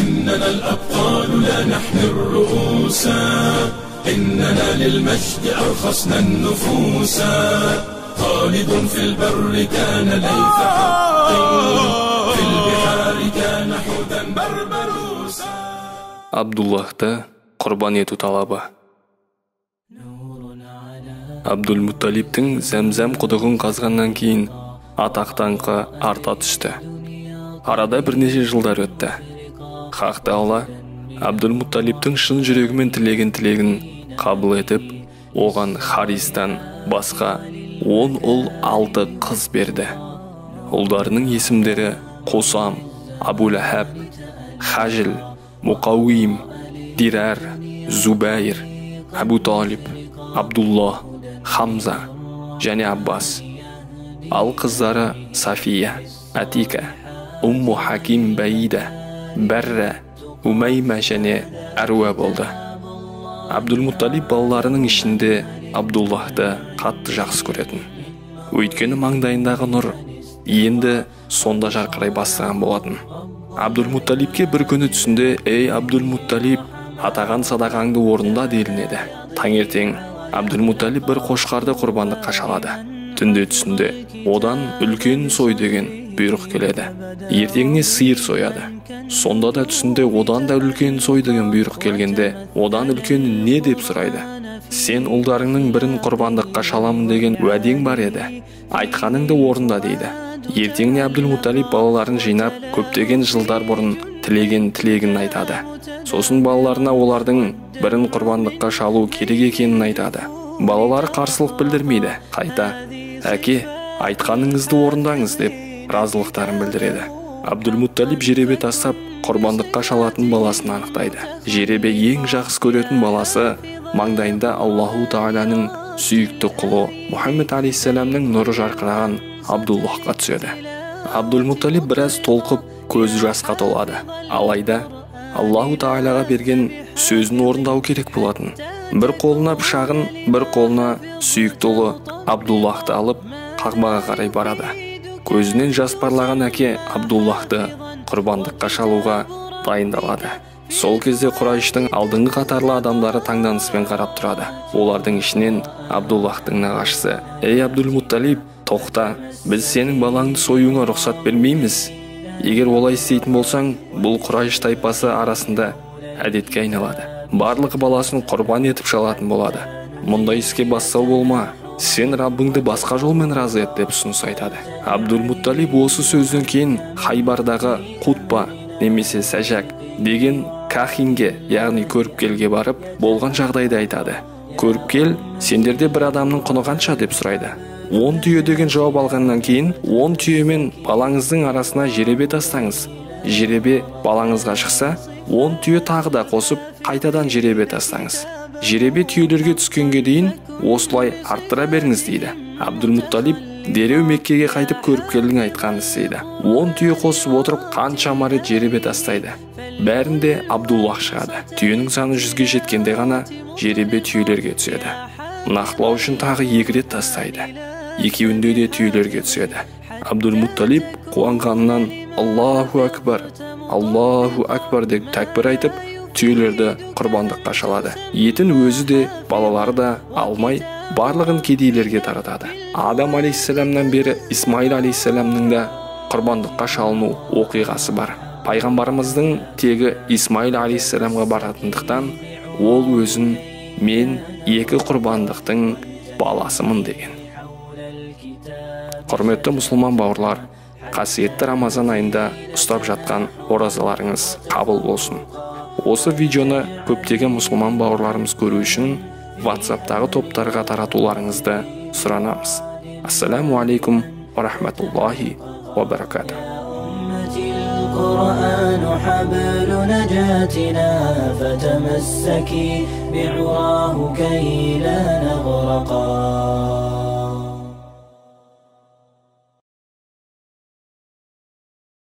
إننا الأبطال لا نحمي الرؤوس إننا للمجد أرخصنا النفوس خالد في البر كان ليث حق في البحار كان حوتا بربروسا Абдуллахты құрбан ету талабы. Абдул-Мутталибтің Зәмзәм құдығын қазғаннан кейін атақ-даңқы арта түсті. Арада бірнеше жылдар өтті. Хақ Тағала Абдул-Мутталибтің шын жүрегімен тілегін қабыл етіп, оған Харистан басқа 10 ұл 6 қыз берді. Ұлдарының есімдері Қосам, Абу-Лахаб, Хажил, Муқауим, Дирар, Зубайр, Абу-Талиб, Абдулла, Хамза және Аббас. Ал қыздары Сафия, Атика, Умму Хаким Баида, Бәрра, Умайма және Әруа болды. Абдул-Мутталиб балаларының ішінде Абдуллахты қатты жақсы көретін. Өйткені маңдайындағы нұр енді сонда жарқырай бастаған болатын. Абдул-Мутталибке бір күні түсінде: «Ей Абдул-Мутталиб, атаған садақаңды орында» делінеді. Таңертең Абдул-Мутталиб бір қошқарды құрбандыққа шалады. Түнде түсінде одан үлкен сой деген бұйрық келеді. Ертеңіне сиыр сояды. Сонда да түсінде одан да үлкен сой деген бұйрық келгенде, одан үлкен не деп сұрайды. «Сен ұлдарыңның бірін құрбандыққа шаламын деген уәдең бар еді. Айтқаныңды орында» дейді. Ертеңіне Абдул-Мутталиб балаларын жинап, көптеген жылдар бұрын тілегін айтады. Сосын балаларына олардың бірін құрбандыққа шалу керек екенін айтады. Балалары қарсылық білдірмейді. Қайта: «Әке, айтқаныңызды орындаңыз» деп разылықтарын білдіреді. Абдул-Мутталиб жеребе тастап, құрбандыққа шалатын баласын анықтайды. Жеребе ең жақсы көретін баласы маңдайында Аллаху Тағаланың сүйікті құлы Мұхаммед алейхиссаламның нұры жарқыраған Абдуллахқа түседі. Абдул-Мутталиб біраз толқып, көзі жасқа толады. Алайда Аллаху Тағалаға берген сөзін орындау керек болатын. Бір қолына пышағын, бір қолына сүйікті ұлы Абдуллахты алып, Қағбаға қарай барады. Көзінен жас парлаған әке Абдуллахты құрбандыққа шалуға дайындалады. Сол кезде Құрайыштың алдыңғы қатарлы адамдары таңданыспен қарап тұрады. Олардың ішінен Абдуллахтың нағашысы: «Ей Абдул-Мутталиб, тоқта, біз сенің балаңды союыңа рұқсат бермейміз. Егер олай істейтін болсаң, бұл Құрайыш тайпасы арасында әдетке айналады. Барлық баласын құрбан етіп шалатын болады. Мұндай іске бассау болма. Сен Раббыңды басқа жолмен разы ет» деп ұсыныс айтады. Абдул-Мутталиб осы сөзден кейін Хайбардағы Қутба немесе Сәжак деген кахинге, яғни көріпкелге барып, болған жағдайды айтады. Көріпкел: «Сендерде бір адамның құны қанша?» деп сұрайды. 10 түйе деген жауап алғаннан кейін, 10 түйемен балаңыздың арасына жеребе тастаңыз. Жеребе балаңызға шықса, 10 түйе тағы да қосып, қайтадан жеребе тастаңыз. Жеребе түйелерге түскенге дейін осылай арттыра беріңіз» дейді. Абдул-Мутталиб дереу Меккеге қайтып көріпкелдің айтқанын істейді. 10 түйе қосып отырып қаншама рет жеребе тастайды. Бәрінде Абдуллах шығады. Түйенің саны 100-ге жеткенде ғана жеребе түйелерге түседі. Нақтылау үшін тағы 2 рет тастайды. Екеуінде де түйелерге түседі. Абдул-Мутталиб қуанғанынан «Аллаху акбар, Аллаху акбар» деп тәкбір айтып, түйелерді құрбандыққа шалады. Етін өзі де, балалары да алмай, барлығын кедейлерге таратады. Адам алейхиссаламнан бері Исмаил алейхиссаламның да құрбандыққа шалыну оқиғасы бар. Пайғамбарымыздың тегі Исмаил алейхиссаламға баратындықтан, ол өзін «Мен 2 құрбандықтың баласымын» деген. Құрметті мұсылман бауырлар, қасиетті Рамазан айында ұстап жатқан оразаларыңыз қабыл болсын. Осы видеоны көптеген мұсылман бауырларымыз көру үшін WhatsApp-тағы топтарға таратуларыңызды сұранамыз. Ассаламу алейкум ва рахматуллахи ва баракатух. القرآن حبل نجاتنا فتمسكي بعراه كي لا نغرقا